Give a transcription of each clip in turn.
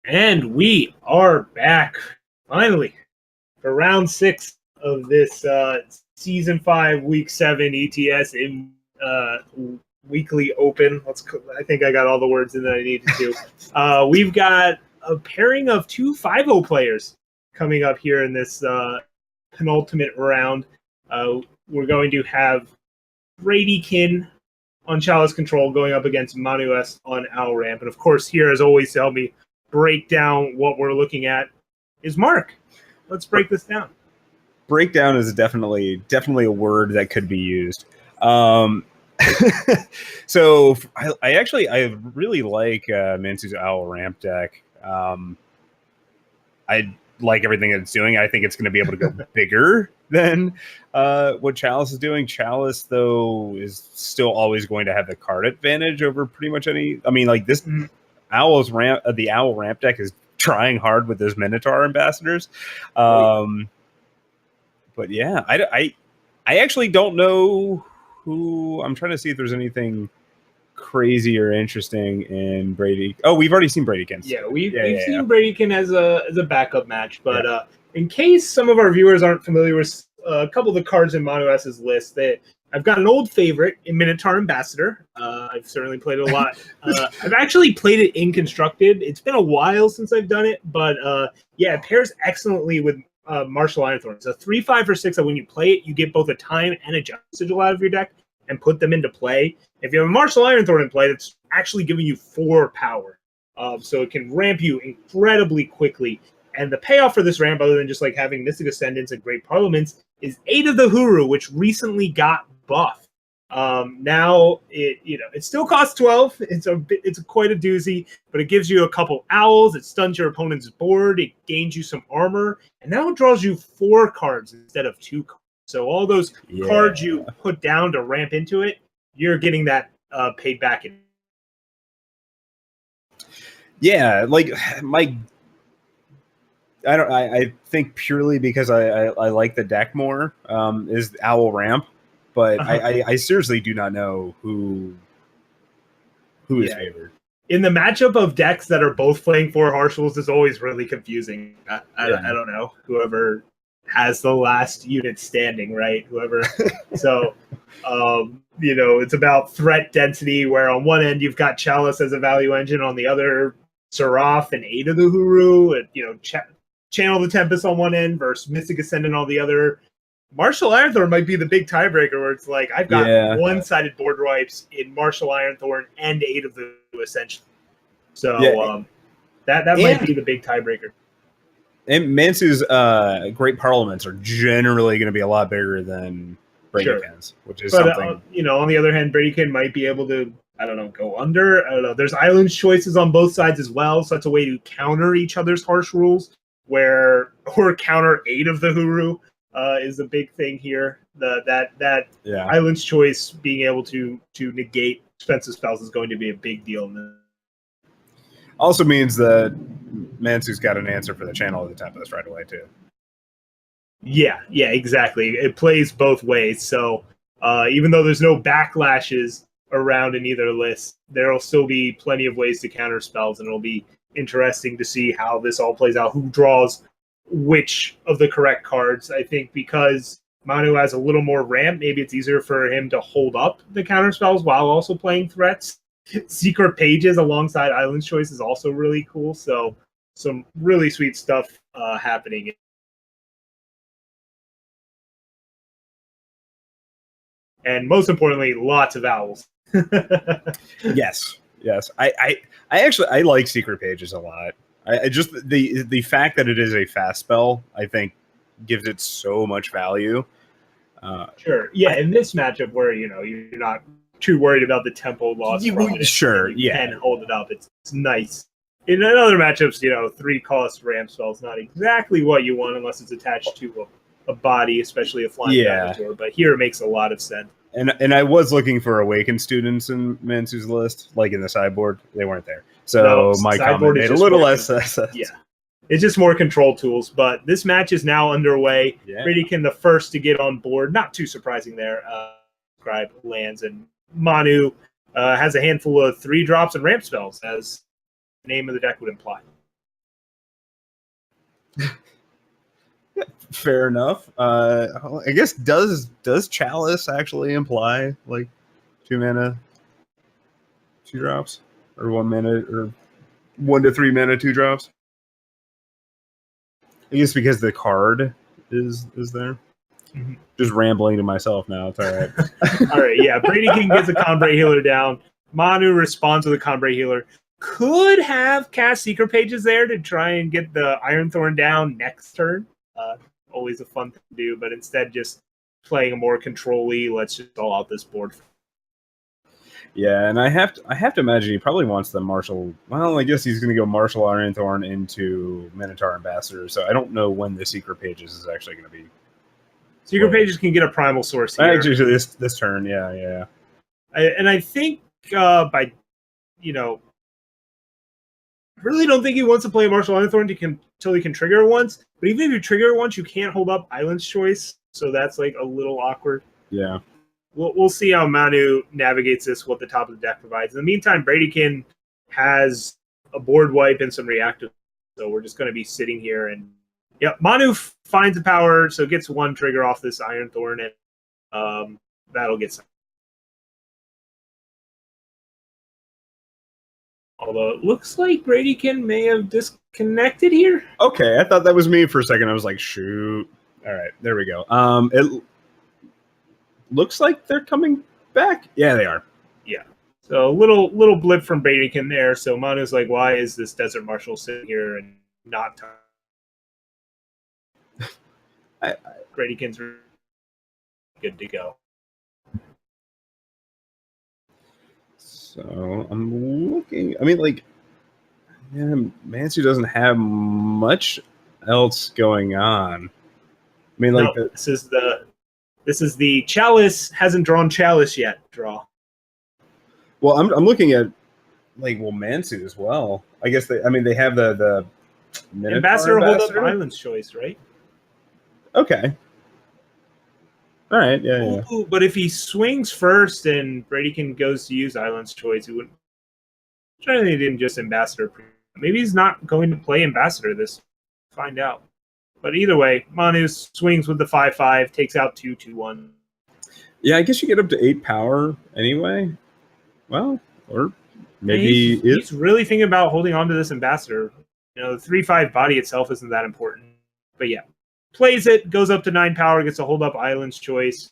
And we are back, finally, for round 6 of this season 5, week 7 ETS in weekly open. I think I got all the words in that I needed to. We've got a pairing of two 5-0 players coming up here in this penultimate round. We're going to have Bradykin on Chalice Control going up against ManuS on aReNGee. And of course, here, as always, to help me break down what we're looking at is Mark. Let's break this down. Breakdown is definitely a word that could be used. So I really like ManuS's aReNGee deck. I like everything that it's doing. I think it's going to be able to go bigger than what Chalice is doing. Chalice, though, is still always going to have the card advantage over pretty much any. I mean, like this. The aReNGee deck is trying hard with those Minotaur ambassadors. But yeah, I actually don't know who. I'm trying to see if there's anything crazy or interesting in Brady. Oh, we've already seen Bradykin. Yeah, we've seen Bradykin as a backup match, but in case some of our viewers aren't familiar with a couple of the cards in ManuS's list, I've got an old favorite in Minotaur Ambassador. I've certainly played it a lot. I've actually played it in Constructed. It's been a while since I've done it, but yeah, it pairs excellently with Martial Ironthorn. It's a 3/5 for 6 that when you play it, you get both a time and a Justice Sigil out of your deck and put them into play. If you have a Martial Ironthorn in play, that's actually giving you 4 power. So it can ramp you incredibly quickly. And the payoff for this ramp, other than just like having Mystic Ascendants and Great Parliaments, is 8 of the Huru, which recently got buffed. Now it still costs 12. It's quite a doozy, but it gives you a couple owls. It stuns your opponent's board. It gains you some armor, and now it draws you 4 cards instead of 2 cards. So all those cards you put down to ramp into it, you're getting that paid back in. Yeah, like I think purely because I like the deck more is aReNGee, but I seriously do not know who is favored. In the matchup of decks that are both playing 4 Harshals is always really confusing. I don't know. Whoever has the last unit standing, right? Whoever. So, it's about threat density, where on one end you've got Chalice as a value engine, on the other Seraph and 8 of the Huru, and Channel the Tempest on one end versus Mystic Ascendant on the other. Martial Ironthorn might be the big tiebreaker, where it's like I've got one-sided board wipes in Martial Ironthorn and 8 of the essentially. So that might be the big tiebreaker. And ManuS's Great Parliaments are generally going to be a lot bigger than Bradykin's, which is something. On the other hand, Bradykin might be able to, go under. I don't know. There's island choices on both sides as well, so that's a way to counter each other's harsh rules, or counter 8 of the Huru. Is a big thing here. That island's choice being able to negate expensive spells is going to be a big deal. Also means that ManuS's got an answer for the Channel of the Tempest right away too. Yeah, exactly. It plays both ways. So even though there's no backlashes around in either list, there'll still be plenty of ways to counter spells, and it'll be interesting to see how this all plays out. Who draws which of the correct cards? I think because Manu has a little more ramp, maybe it's easier for him to hold up the counter spells while also playing threats. Secret Pages alongside Island's Choice is also really cool. So some really sweet stuff happening. And most importantly, lots of owls. Yes. I actually like Secret Pages a lot. I just the fact that it is a fast spell, I think, gives it so much value. Sure. Yeah, in this matchup where you're not too worried about the tempo loss. Sure. You can hold it up. It's nice. In other matchups, 3-cost ramp spells not exactly what you want unless it's attached to a body, especially a flying dinosaur. But here it makes a lot of sense. And I was looking for Awakened students in ManuS's list, like in the sideboard. They weren't there. So my comment made a little less sense. Yeah. It's just more control tools. But this match is now underway. Bradykin the first to get on board. Not too surprising there. Scribe lands, and Manu has a handful of 3 drops and ramp spells, as the name of the deck would imply. Fair enough. I guess does Chalice actually imply like 2 mana, 2 drops, or 1 mana, or 1 to 3 mana, 2 drops? I guess because the card is there. Mm-hmm. Just rambling to myself now. It's all right. All right, yeah. Bradykin gets a Combrei Healer down. Manu responds with a Combrei Healer. Could have cast Secret Pages there to try and get the Iron Thorn down next turn. Always a fun thing to do, but instead just playing a more control-y, let's just all out this board. Yeah, and I have to imagine he probably wants the Martial. Well, I guess he's going to go Martial Iron Thorn into Minotaur Ambassador. So I don't know when the Secret Pages is actually going to be. Secret Pages can get a Primal Source here. Actually, this turn, yeah. I think by, I really don't think he wants to play Martial Iron Thorn until he can trigger it once. But even if you trigger it once, you can't hold up Island's Choice. So that's like a little awkward. Yeah. We'll see how Manu navigates this, what the top of the deck provides. In the meantime, Bradykin has a board wipe and some reactive. So we're just going to be sitting here. And Manu finds the power, so gets 1 trigger off this Iron Thorn, and that'll get some. Although it looks like Bradykin may have disconnected here. Okay, I thought that was me for a second. I was like, shoot. All right, there we go. It looks like they're coming back. Yeah, they are. Yeah. So a little blip from Bradykin there. So Manu's like, why is this Desert Marshal sitting here and not Bradykin's good to go. So I'm looking. I mean, like, yeah, Mansu doesn't have much else going on. I mean, like, no, this is the Chalice hasn't drawn Chalice yet. Draw. Well, I'm looking at Mansu as well. I guess they have the Ambassador hold up Island's Choice, right? Okay. All right, yeah. Ooh, but if he swings first and Bradykin goes to use Island's Choice, he wouldn't. I'm trying to think he didn't just Ambassador. Maybe he's not going to play Ambassador this. Find out. But either way, Manu swings with the 5/5, takes out 2/2/1. Yeah, I guess you get up to 8 power anyway. Well, or maybe he's really thinking about holding on to this Ambassador. The 3/5 body itself isn't that important. But yeah. Plays it, goes up to 9 power, gets a hold up Island's Choice.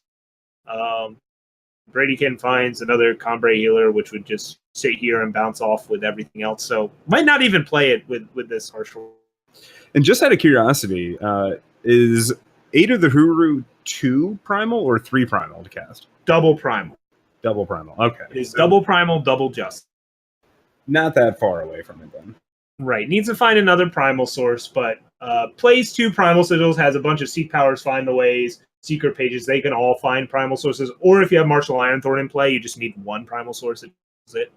Bradykin finds another Combrei Healer, which would just sit here and bounce off with everything else. So might not even play it with this harsh roll. And just out of curiosity, is 8 of the Huru 2 primal or 3 primal to cast? Double primal. Double primal. Okay. It is double primal, double just. Not that far away from it then. Right. Needs to find another primal source, but plays 2 primal sigils, has a bunch of Seek Powers, Find the Ways, Secret Pages. They can all find primal sources. Or if you have Martial Iron Thorn in play, you just need 1 primal source. That's it.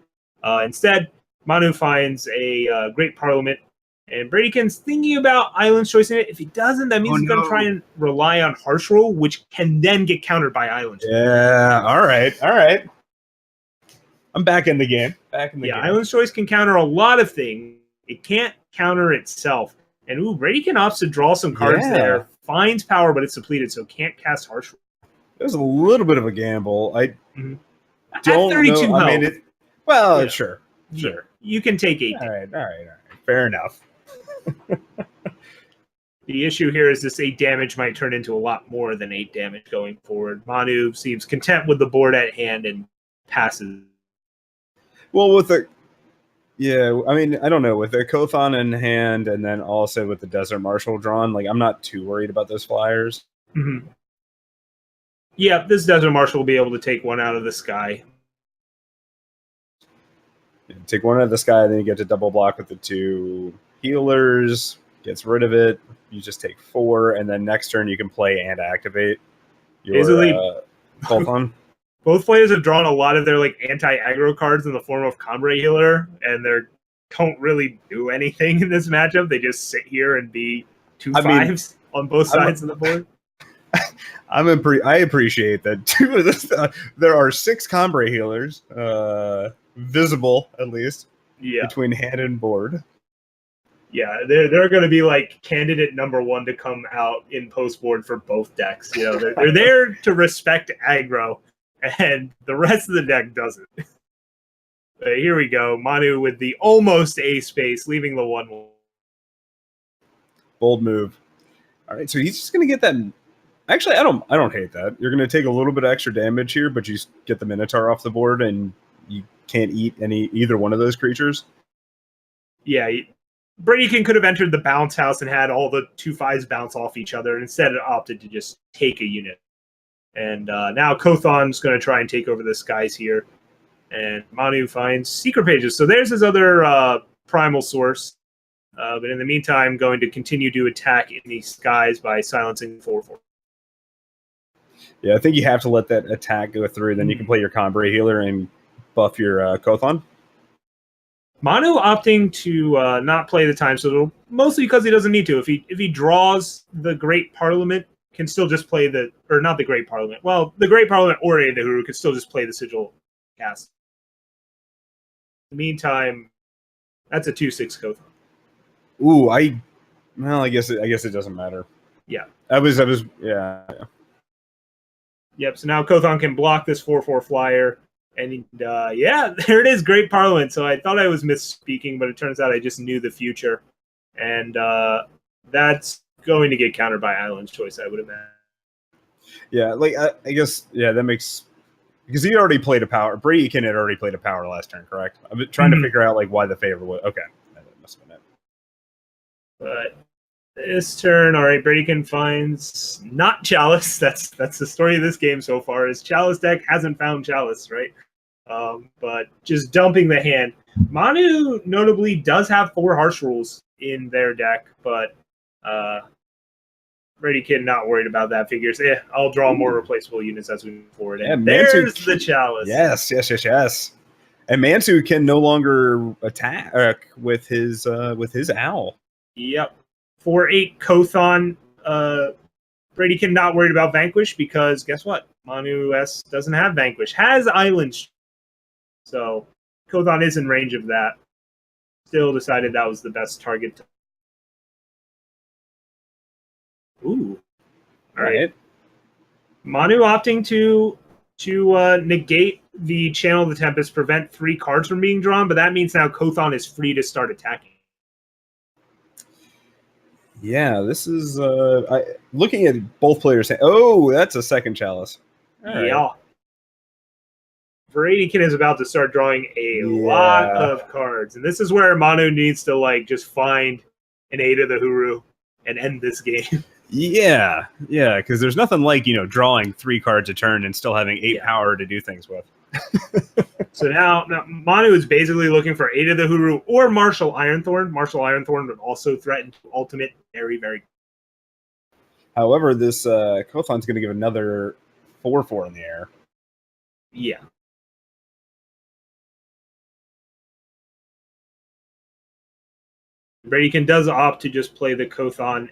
Instead, Manu finds a Great Parliament, and Bradykin's thinking about Island's Choice in it. If he doesn't, that means he's going to try and rely on Harsh Roll, which can then get countered by Island's Choice. Yeah, all right. I'm back in the game. Yeah, Island's Choice can counter a lot of things. It can't counter itself. And Bradykin opts to draw some cards there. Finds power, but it's depleted, so can't cast Harsh Roll. It was a little bit of a gamble. I don't At 32 know. health. I mean, sure. You can take 8. All right. Fair enough. The issue here is this 8 damage might turn into a lot more than 8 damage going forward. Manu seems content with the board at hand and passes. Well, I mean, I don't know. With the Kothon in hand and then also with the Desert Marshal drawn, I'm not too worried about those flyers. Mm-hmm. Yeah, this Desert Marshal will be able to take 1 out of the sky. Take 1 out of the sky, then you get to double block with the 2 healers. Gets rid of it. You just take 4, and then next turn you can play and activate your Kothon. Both players have drawn a lot of their anti-aggro cards in the form of Combrei Healer, and they don't really do anything in this matchup. They just sit here and be 2 5s on both sides of the board. I appreciate that too. There are 6 Combrei Healers, visible at least, between hand and board. Yeah, they're going to be like candidate number one to come out in post board for both decks. You know, they're there to respect aggro, and the rest of the deck doesn't. But here we go, Manu with the almost A space, leaving the 1/1. Bold move. All right, so he's just going to get that. Actually, I don't hate that. You're going to take a little bit of extra damage here, but you get the Minotaur off the board, and you can't eat either one of those creatures. Yeah, Bradykin could have entered the bounce house and had all the 2/5s bounce off each other, and instead it opted to just take a unit. And now Kothon's going to try and take over the skies here. And Manu finds Secret Pages. So there's his other primal source. But in the meantime, going to continue to attack in the skies by silencing 4/4. Yeah, I think you have to let that attack go through. Then you can play your Combray Healer and buff your Kothon. Manu opting to not play the Time Sigil, mostly because he doesn't need to. If he draws the Great Parliament, can still just play not the Great Parliament. Well, the Great Parliament or Aid of the Huru could still just play the Sigil cast. In the meantime, that's a 2/6 Kothon. Ooh, I guess it doesn't matter. Yeah. Yeah. Yep, so now Kothon can block this 4/4 flyer. And yeah, there it is, Great Parliament. So I thought I was misspeaking, but it turns out I just knew the future. And that's going to get countered by Island's Choice, I would imagine. Yeah, like I guess, yeah, that makes... Because he already played a power. Bradykin had already played a power last turn, correct? I'm trying to figure out like why the favor was... Okay, that must have been it. But this turn, all right, Bradykin finds not Chalice. That's the story of this game so far, is Chalice deck hasn't found Chalice, right? But just dumping the hand. Manu notably does have 4 harsh rules in their deck, but Bradykin not worried about that. Figures, I'll draw more replaceable units as we move forward. And there's the Chalice. Yes. And Mansu can no longer attack with his owl. Yep. 4/8 Kothon. Bradykin not worried about Vanquish because guess what? ManuS doesn't have Vanquish. Has Islands. So Kothon is in range of that. Still decided that was the best target. Ooh. All right. Manu opting to negate the Channel of the Tempest, prevent 3 cards from being drawn, but that means now Kothon is free to start attacking. Yeah, this is looking at both players saying, oh, that's a second Chalice. Yeah. Bradykin is about to start drawing a lot of cards. And this is where Manu needs to like just find an Aid of the Huru and end this game. Yeah, because there's nothing like, drawing 3 cards a turn and still having 8 power to do things with. So now Manu is basically looking for Aid of the Huru or Martial Ironthorn. Martial Ironthorn would also threaten to ultimate very, very. However, this Kothon's going to give another 4/4 in the air. Yeah. Bradykin does opt to just play the Kothon.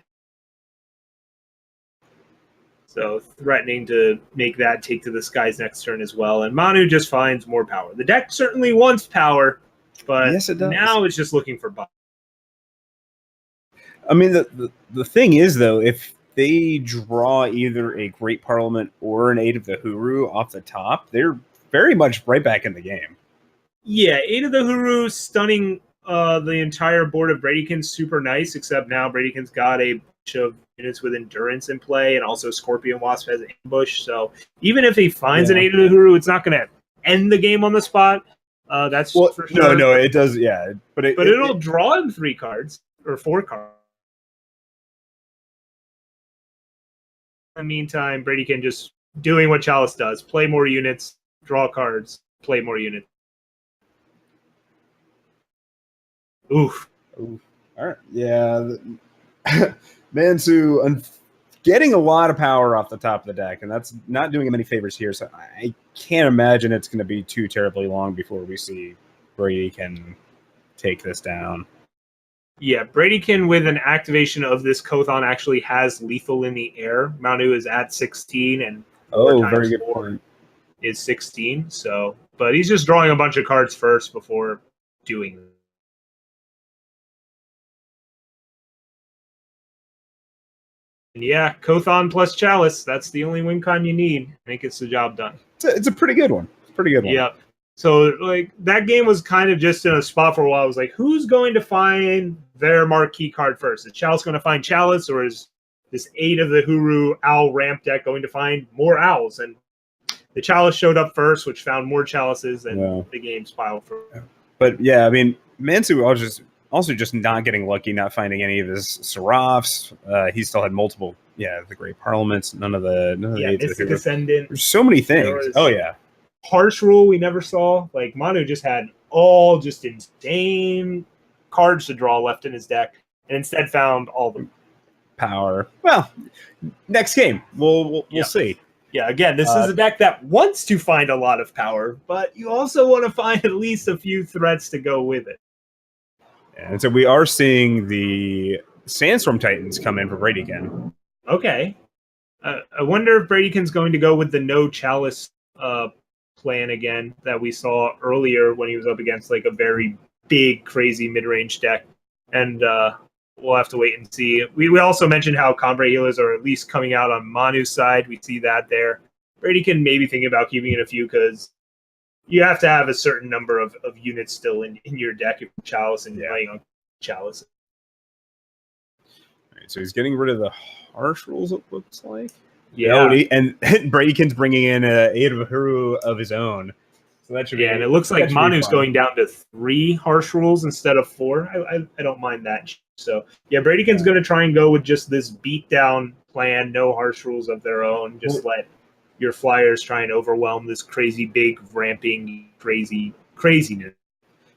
So threatening to make that take to the skies next turn as well. And Manu just finds more power. The deck certainly wants power, but yes, it does. Now it's just looking for buff. I mean, the thing is, though, if they draw either a Great Parliament or an Aid of the Huru off the top, they're very much right back in the game. Yeah, Aid of the Huru stunning the entire board of Bradykin, super nice, except now Bradykin's got a bunch of units with endurance in play, and also Scorpion Wasp has ambush. So even if he finds an Aid of the Huru, it's not going to end the game on the spot. That's for sure. No, it does. Yeah, but it'll draw him 3 cards or 4 cards. In the meantime, Bradykin just doing what Chalice does: play more units, draw cards, play more units. Oof. All right. Yeah. Mansu getting a lot of power off the top of the deck, and that's not doing him any favors here. So I can't imagine it's going to be too terribly long before we see Bradykin take this down. Yeah, Bradykin with an activation of this Kothon actually has lethal in the air. Manu is at 16, and very good point. Is 16. So, but he's just drawing a bunch of cards first before doing Yeah, Kothon plus Chalice. That's the only win con you need. I think it's the job done. It's a pretty good one. It's a pretty good one. Yeah. So like that game was kind of just in a spot for a while. I was like, who's going to find their marquee card first? Is Chalice going to find Chalice, or is this 8 of the Huru Owl ramp deck going to find more owls? And the Chalice showed up first, which found more Chalices, and the game's piled for. But yeah, I mean, Mansu also just not getting lucky, not finding any of his Seraphs. He still had multiple, the Great Parliaments, none of the Mystic Ascendant. There's so many things. Oh yeah. Harsh Rule we never saw. Like Manu just had all just insane cards to draw left in his deck, and instead found all the power. Well, next game we'll see. Yeah, again, this is a deck that wants to find a lot of power, but you also want to find at least a few threats to go with it. And so we are seeing the Sandstorm Titans come in for Bradykin. Okay. I wonder if Bradykin's going to go with the no Chalice plan again that we saw earlier when he was up against like a very big, crazy mid-range deck. And we'll have to wait and see. We also mentioned how Combrei healers are at least coming out on Manu's side. We see that there. Bradykin may be thinking about keeping in a few because you have to have a certain number of units still in your deck if you're Chalice and you're playing on Chalice. All right, so he's getting rid of the harsh rules, it looks like. Yeah. And Bradykin's bringing in 8 of a Huru of his own. So that should be. And it looks like Manu's going down to 3 harsh rules instead of 4. I don't mind that. So, yeah, Bradykin's going to try and go with just this beatdown plan, no harsh rules of their own. Just let your flyers try and overwhelm this crazy big ramping craziness.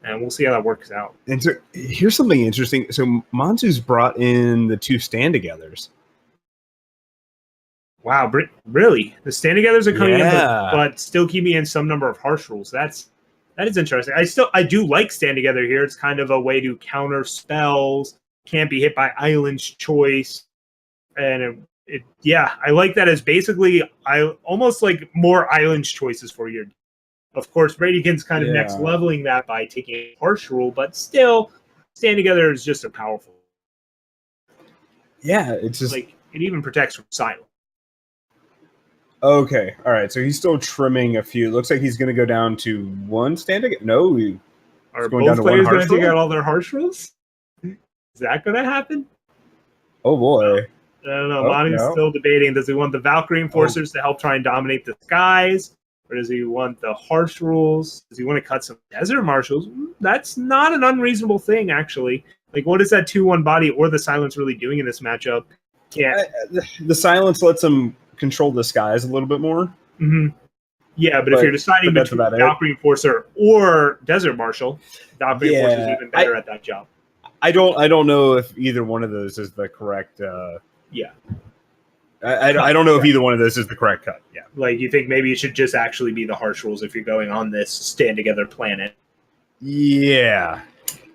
And we'll see how that works out. And so here's something interesting. So Mansu's brought in the 2 stand-togethers. Wow, really? The stand-togethers are coming in, Yeah. but still keeping in some number of harsh rules. That is interesting. I do like stand-together here. It's kind of a way to counter spells, can't be hit by Island's Choice, and I like that as basically almost like more Island's Choices for your. Of course, Bradykin's kind of next leveling that by taking a harsh rule, but still, stand-together is just a powerful. Yeah, it's just like it even protects from silence. Okay, all right. So he's still trimming a few. Looks like he's going to go down to 1 standing. No, are both players going to take out all their harsh rules? Is that going to happen? Oh boy, I don't know. Manu's still debating. Does he want the Valkyrie Enforcers to help try and dominate the skies, or does he want the harsh rules? Does he want to cut some Desert Marshals? That's not an unreasonable thing, actually. Like, what is that 2/1 body or the silence really doing in this matchup? The silence lets him control the skies a little bit more. Mm-hmm. Yeah, but if you're deciding between Valkyrie Enforcer or Desert Marshal, Valkyrie Enforcer is even better at that job. I don't know if either one of those is the correct. I don't know if either one of those is the correct cut. Yeah, like you think maybe it should just actually be the harsh rules if you're going on this stand together planet. Yeah.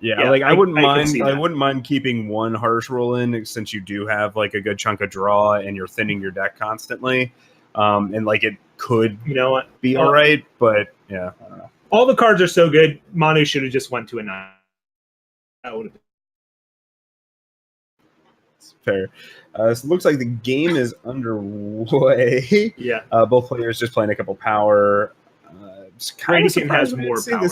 Like I wouldn't mind. I wouldn't mind keeping 1 harsh rule in since you do have like a good chunk of draw and you're thinning your deck constantly. And like it could, be all right. But yeah, I don't know. All the cards are so good. Manu should have just went to a 9. That would have been fair. So it looks like the game is underway. Yeah. Both players just playing a couple power. Bradykin has more power.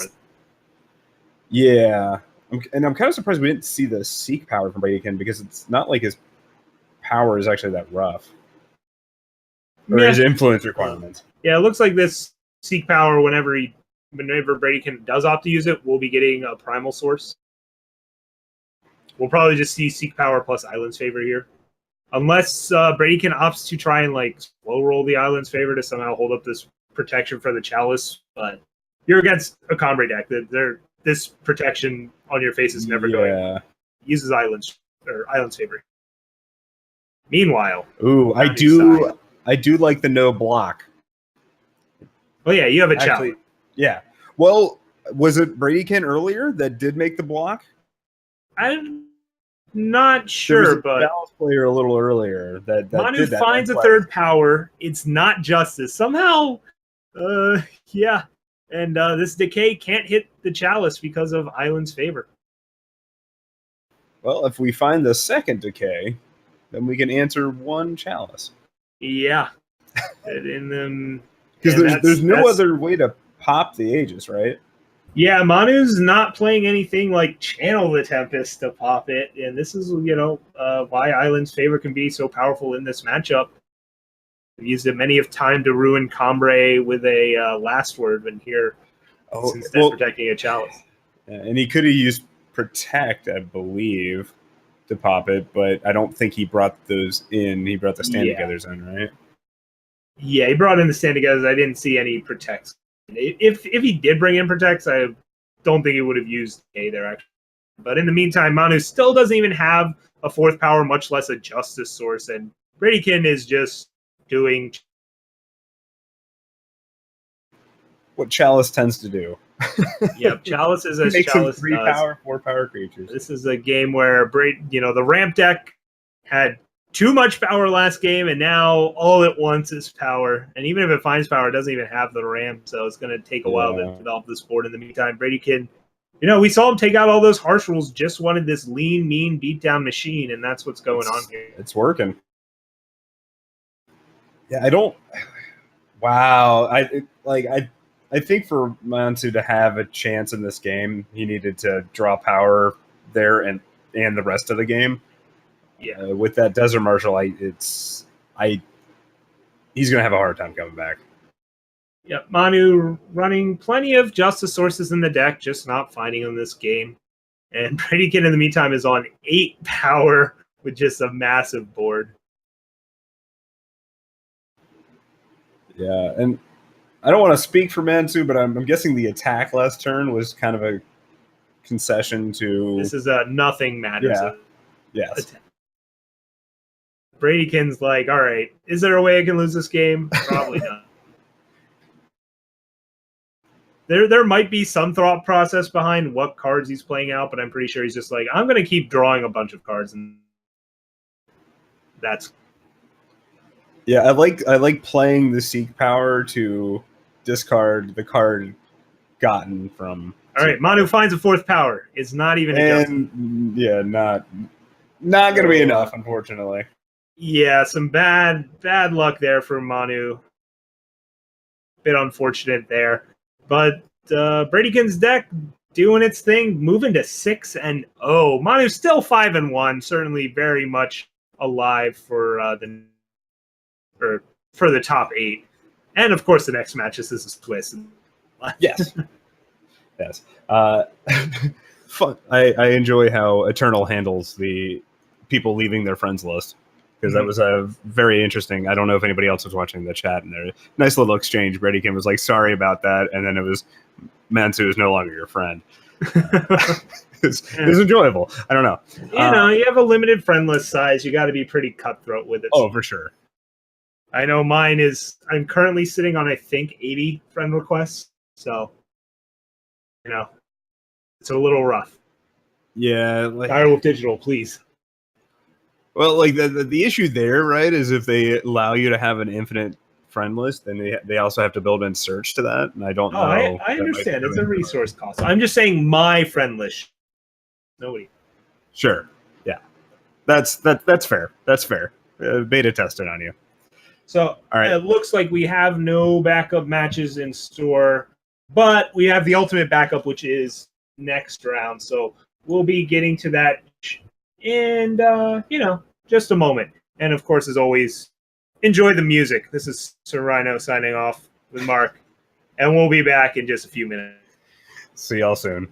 Yeah. I'm kind of surprised we didn't see the Seek power from Bradykin because it's not like his power is actually that rough. Or his influence requirements. Yeah, it looks like this Seek power, whenever Bradykin does opt to use it, we'll be getting a Primal Source. We'll probably just see Seek power plus Island's Favor here. Unless Bradykin opts to try and like slow roll the Island's Favor to somehow hold up this protection for the Chalice. But you're against a Combrei deck. This protection on your face is never going. Uses Island's Favor. Meanwhile, I do like the no block. Oh yeah, you have a Chalice. Yeah. Well, was it Bradykin earlier that did make the block? I'm not sure, but Dallas player a little earlier that Manu finds a 3rd power. It's not Justice somehow. And this Decay can't hit the Chalice because of Island's Favor. Well, if we find the 2nd Decay, then we can answer one chalice. Yeah. Because Because there's no other way to pop the Aegis, right? Yeah, Manu's not playing anything like Channel the Tempest to pop it, and this is, why Island's favor can be so powerful in this matchup. I've used it many of time to ruin Combre with a last word, and here it's instead protecting a chalice. And he could have used Protect, I believe, to pop it, but I don't think he brought those in. He brought the stand-togethers in, right? Yeah, he brought in the stand-togethers. I didn't see any Protects. If he did bring in Protects, I don't think he would have used A there, actually. But in the meantime, Manu still doesn't even have a fourth power, much less a Justice Source, and Bradykin is just doing what Chalice tends to do. Yep, Chalice is as Chalice does. 3-power, 4-power creatures. This is a game where the ramp deck had too much power last game, and now all it wants is power. And even if it finds power, it doesn't even have the ramp, so it's going to take a while to develop this board. In the meantime, Bradykin, we saw him take out all those harsh rules, just wanted this lean, mean, beatdown machine, and that's what's going on here. It's working. Yeah, I don't... Wow. I think for Mansu to have a chance in this game, he needed to draw power there and the rest of the game. Yeah, with that Desert Marshal, he's going to have a hard time coming back. Yep, Manu running plenty of Justice Sources in the deck, just not finding them this game. And Bradykin, in the meantime, is on 8 power with just a massive board. Yeah, and I don't want to speak for Mansu, but I'm guessing the attack last turn was kind of a concession to... This is a nothing matters. Yeah. Yes. Bradykin's like, all right, is there a way I can lose this game? Probably not. There might be some thought process behind what cards he's playing out, but I'm pretty sure he's just like, I'm going to keep drawing a bunch of cards, and that's... Yeah, I like playing the Seek power to discard the card gotten from... All right, Manu finds a fourth power. It's not even adjusted. Yeah, not going to be enough, unfortunately. Yeah, some bad luck there for Manu. Bit unfortunate there. But Bradykin's deck doing its thing, moving to 6-0. Manu's still 5-1, certainly very much alive for the top 8. And of course, the next match is a twist. Yes. Yes. Fun. I enjoy how Eternal handles the people leaving their friends list, because that was a very interesting. I don't know if anybody else was watching the chat, and there nice little exchange. Bradykin was like, "Sorry about that," and then it was Mansu is no longer your friend. It was enjoyable. I don't know. You have a limited friend list size. You got to be pretty cutthroat with it. Oh, for sure. I know mine is. I'm currently sitting on, I think, 80 friend requests. So, it's a little rough. Yeah. Direwolf Digital, please. Well, the issue there, right, is if they allow you to have an infinite friend list, then they also have to build in search to that, and I don't know. I understand. It's a resource cost. I'm just saying my friend list. Nobody. Sure. Yeah. That's fair. That's fair. Beta tested on you. So all right. It looks like we have no backup matches in store, but we have the ultimate backup, which is next round. So we'll be getting to that in, just a moment. And of course, as always, enjoy the music. This is Sir Rhino signing off with Mark, and we'll be back in just a few minutes. See y'all soon.